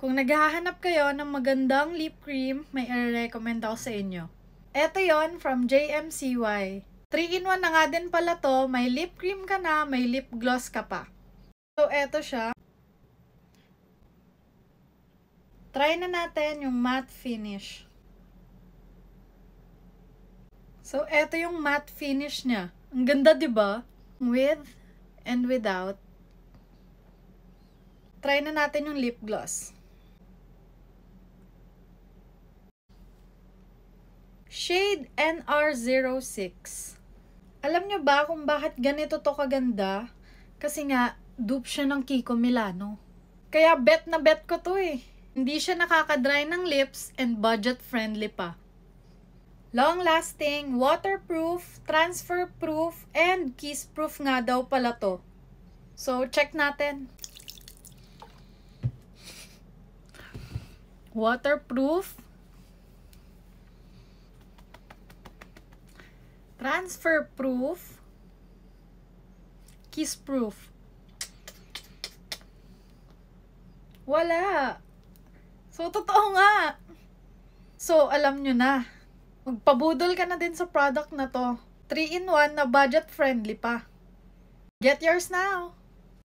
Kung naghahanap kayo ng magandang lip cream, may i-recommend ako sa inyo. Ito yon from JMCY. 3-in-1 na nga din pala to. May lip cream ka na, may lip gloss ka pa. So, eto siya. Try na natin yung matte finish. So, eto yung matte finish niya. Ang ganda, diba? With and without. Try na natin yung lip gloss. Shade NR06. Alam nyo ba kung bakit ganito to kaganda? Kasi nga, dupe siya ng Kiko Milano. Kaya bet na bet ko to eh. Hindi siya nakaka-dry ng lips and budget-friendly pa. Long-lasting, waterproof, transfer-proof, and kiss-proof nga daw pala to. So, check natin. Waterproof, transfer-proof, kiss-proof. Wala. So, totoo nga. So, alam nyo na. Magpabudol ka na din sa product na to. 3-in-1 na budget-friendly pa. Get yours now!